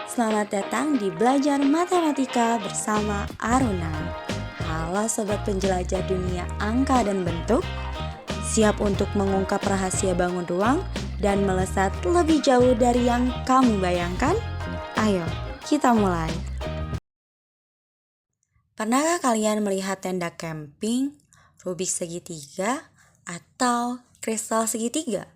Selamat datang di Belajar Matematika bersama Aruna. Halo sobat penjelajah dunia angka dan bentuk. Siap untuk mengungkap rahasia bangun ruang dan melesat lebih jauh dari yang kamu bayangkan? Ayo, kita mulai. Pernahkah kalian melihat tenda camping, Rubik segitiga, atau kristal segitiga?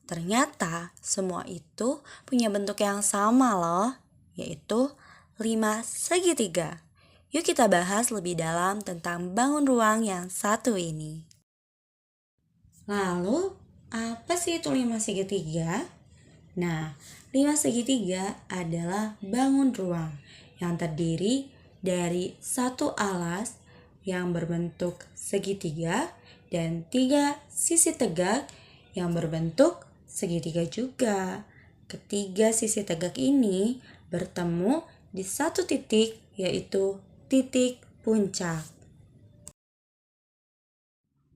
Ternyata semua itu punya bentuk yang sama loh, yaitu 5 segitiga. Yuk kita bahas lebih dalam tentang bangun ruang yang satu ini. Lalu, apa sih itu 5 segitiga? Nah, 5 segitiga adalah bangun ruang yang terdiri dari satu alas yang berbentuk segitiga dan 3 sisi tegak yang berbentuk segitiga juga. Ketiga sisi tegak ini bertemu di satu titik, yaitu titik puncak.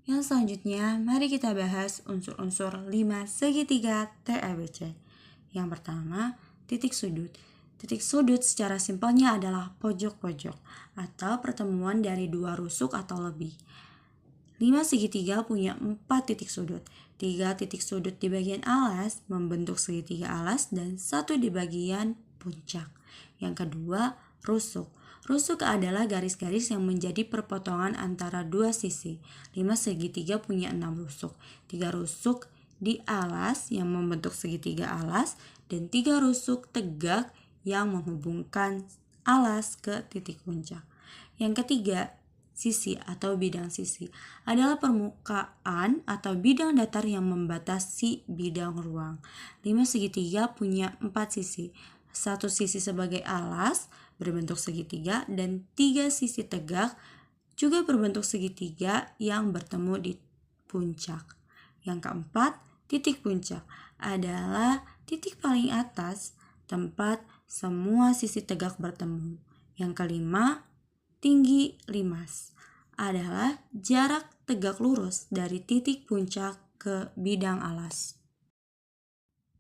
Yang selanjutnya, mari kita bahas unsur-unsur 5 segitiga TABC. Yang pertama, titik sudut. Titik sudut secara simpelnya adalah pojok-pojok atau pertemuan dari dua rusuk atau lebih. 5 segitiga punya 4 titik sudut. 3 titik sudut di bagian alas membentuk segitiga alas dan 1 di bagian puncak. Yang kedua, rusuk. Rusuk adalah garis-garis yang menjadi perpotongan antara dua sisi. 5 segitiga punya 6 rusuk. 3 rusuk di alas yang membentuk segitiga alas dan 3 rusuk tegak yang menghubungkan alas ke titik puncak. Yang ketiga, sisi atau bidang sisi adalah permukaan atau bidang datar yang membatasi bidang ruang. 5 segitiga punya 4 sisi. 1 sisi sebagai alas berbentuk segitiga dan 3 sisi tegak juga berbentuk segitiga yang bertemu di puncak. Yang keempat, titik puncak adalah titik paling atas tempat semua sisi tegak bertemu. Yang kelima, tinggi limas adalah jarak tegak lurus dari titik puncak ke bidang alas.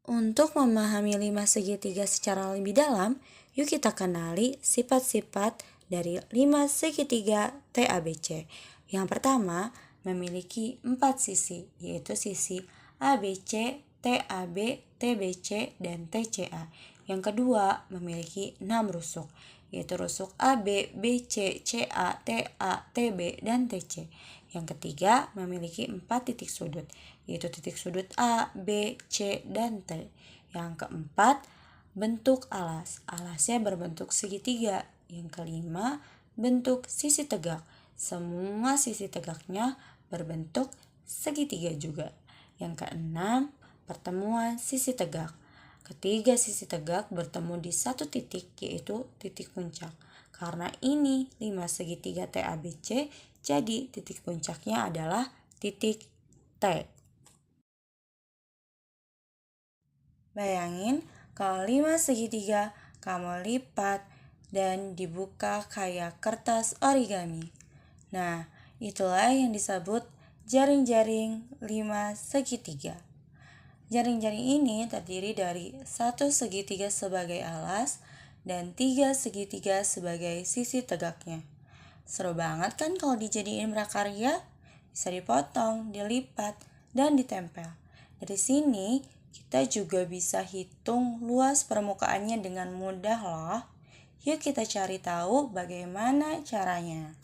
Untuk memahami 5 segitiga secara lebih dalam, yuk kita kenali sifat-sifat dari 5 segitiga TABC. Yang pertama, memiliki 4 sisi, yaitu sisi ABC, TAB, TBC, dan TCA. Yang kedua, memiliki 6 rusuk, yaitu rusuk AB, BC, CA, TA, TB, dan TC. Yang ketiga, memiliki 4 titik sudut, yaitu titik sudut A, B, C, dan T. Yang keempat, bentuk alas. Alasnya berbentuk segitiga. Yang kelima, bentuk sisi tegak. Semua sisi tegaknya berbentuk segitiga juga. Yang keenam, pertemuan sisi tegak. Ketiga sisi tegak bertemu di satu titik, yaitu titik puncak. Karena ini 5 segitiga TABC, jadi titik puncaknya adalah titik T. Bayangin kalau 5 segitiga kamu lipat dan dibuka kayak kertas origami. Nah, itulah yang disebut jaring-jaring 5 segitiga. Jaring-jaring ini terdiri dari 1 segitiga sebagai alas dan 3 segitiga sebagai sisi tegaknya. Seru banget kan kalau dijadiin prakarya? Bisa dipotong, dilipat, dan ditempel. Dari sini, kita juga bisa hitung luas permukaannya dengan mudah loh. Yuk kita cari tahu bagaimana caranya.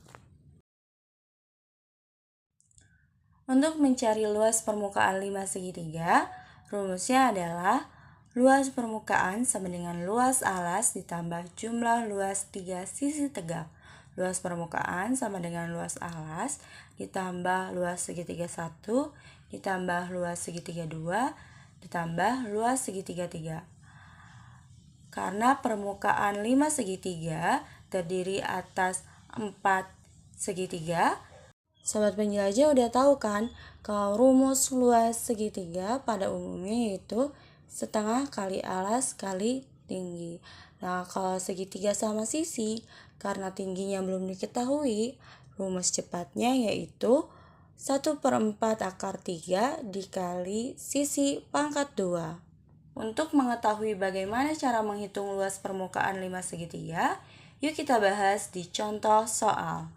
Untuk mencari luas permukaan 5 segitiga, rumusnya adalah luas permukaan sama dengan luas alas ditambah jumlah luas 3 sisi tegak. Luas permukaan sama dengan luas alas ditambah luas segitiga 1 ditambah luas segitiga 2 ditambah luas segitiga 3. Karena permukaan 5 segitiga terdiri atas 4 segitiga, sobat penjelajah udah tahu kan kalau rumus luas segitiga pada umumnya yaitu setengah kali alas kali tinggi. Nah, kalau segitiga sama sisi, karena tingginya belum diketahui, rumus cepatnya yaitu 1/4 akar 3 dikali sisi pangkat 2. Untuk mengetahui bagaimana cara menghitung luas permukaan 5 segitiga, yuk kita bahas di contoh soal.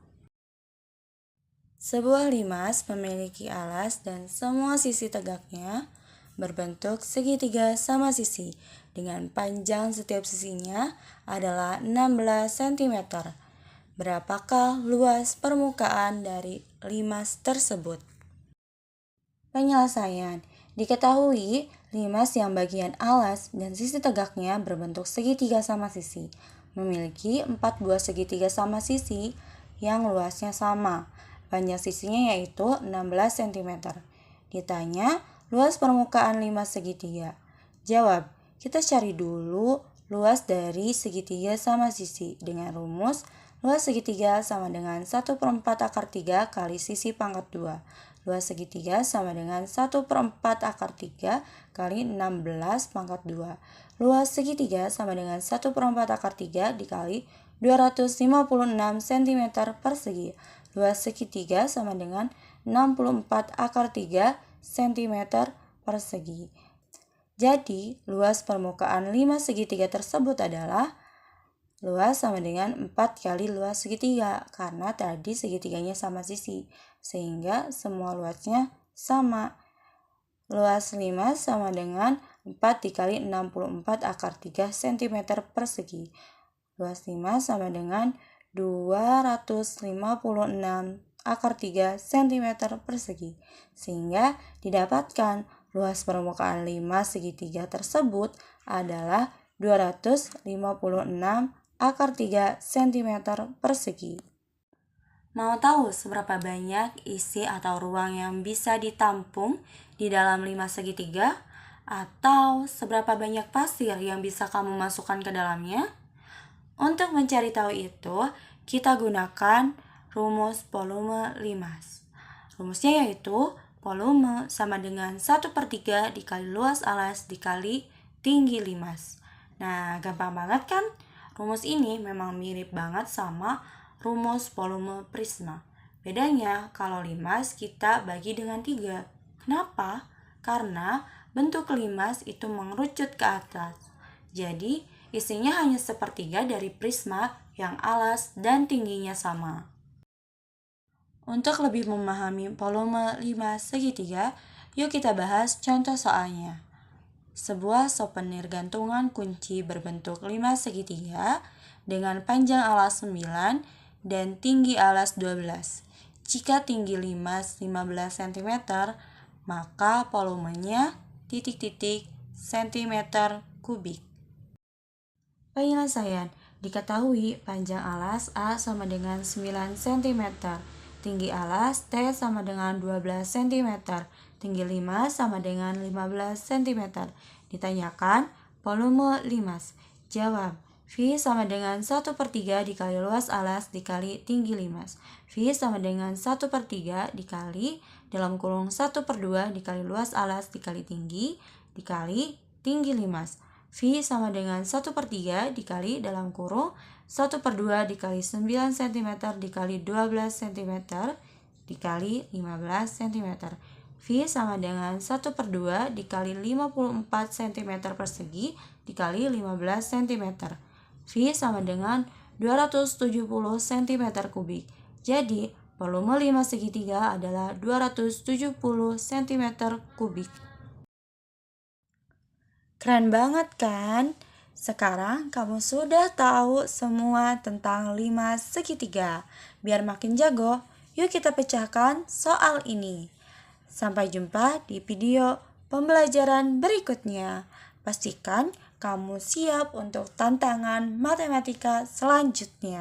Sebuah limas memiliki alas dan semua sisi tegaknya berbentuk segitiga sama sisi, dengan panjang setiap sisinya adalah 16 cm. Berapakah luas permukaan dari limas tersebut? Penyelesaian. Diketahui, limas yang bagian alas dan sisi tegaknya berbentuk segitiga sama sisi, memiliki 4 buah segitiga sama sisi yang luasnya sama. Panjang sisinya yaitu 16 cm. Ditanya, luas permukaan limas segitiga. Jawab, kita cari dulu luas dari segitiga sama sisi dengan rumus luas segitiga sama dengan 1/4 akar 3 kali sisi pangkat 2. Luas segitiga sama dengan 1/4 akar 3 kali 16 pangkat 2. Luas segitiga sama dengan 1/4 akar 3 dikali 256 cm persegi. Luas segitiga sama dengan 64 akar 3 cm persegi. Jadi, luas permukaan 5 segitiga tersebut adalah luas sama dengan 4 kali luas segitiga, karena tadi segitiganya sama sisi, sehingga semua luasnya sama. Luas 5 sama dengan 4 dikali 64 akar 3 cm persegi. Luas 5 sama dengan 256 akar 3 cm persegi, sehingga didapatkan luas permukaan 5 segitiga tersebut adalah 256 akar 3 cm persegi. Mau tahu seberapa banyak isi atau ruang yang bisa ditampung di dalam 5 segitiga? Atau seberapa banyak pasir yang bisa kamu masukkan ke dalamnya? Untuk mencari tahu itu, kita gunakan rumus volume limas. Rumusnya yaitu volume sama dengan 1/3 dikali luas alas dikali tinggi limas. Nah, gampang banget kan? Rumus ini memang mirip banget sama rumus volume prisma. Bedanya, kalau limas kita bagi dengan 3. Kenapa? Karena bentuk limas itu mengerucut ke atas. Jadi, isinya hanya sepertiga dari prisma yang alas dan tingginya sama. Untuk lebih memahami volume 5 segitiga, yuk kita bahas contoh soalnya. Sebuah souvenir gantungan kunci berbentuk 5 segitiga dengan panjang alas 9 dan tinggi alas 12. Jika tinggi limas 15 cm, maka volumenya titik-titik cm kubik. Penyelesaian. Diketahui panjang alas A sama dengan 9 cm, tinggi alas T sama dengan 12 cm, tinggi limas sama dengan 15 cm. Ditanyakan volume limas. Jawab, V sama dengan 1/3 dikali luas alas dikali tinggi limas. V sama dengan 1/3 dikali dalam kurung 1/2 dikali luas alas dikali tinggi limas. V sama dengan 1/3 dikali dalam kurung 1/2 dikali 9 cm dikali 12 cm dikali 15 cm. V sama dengan 1/2 dikali 54 cm persegi dikali 15 cm. V sama dengan 270 cm kubik. Jadi, volume 5 segitiga adalah 270 cm kubik. Keren banget kan? Sekarang kamu sudah tahu semua tentang 5 segitiga. Biar makin jago, yuk kita pecahkan soal ini. Sampai jumpa di video pembelajaran berikutnya. Pastikan kamu siap untuk tantangan matematika selanjutnya.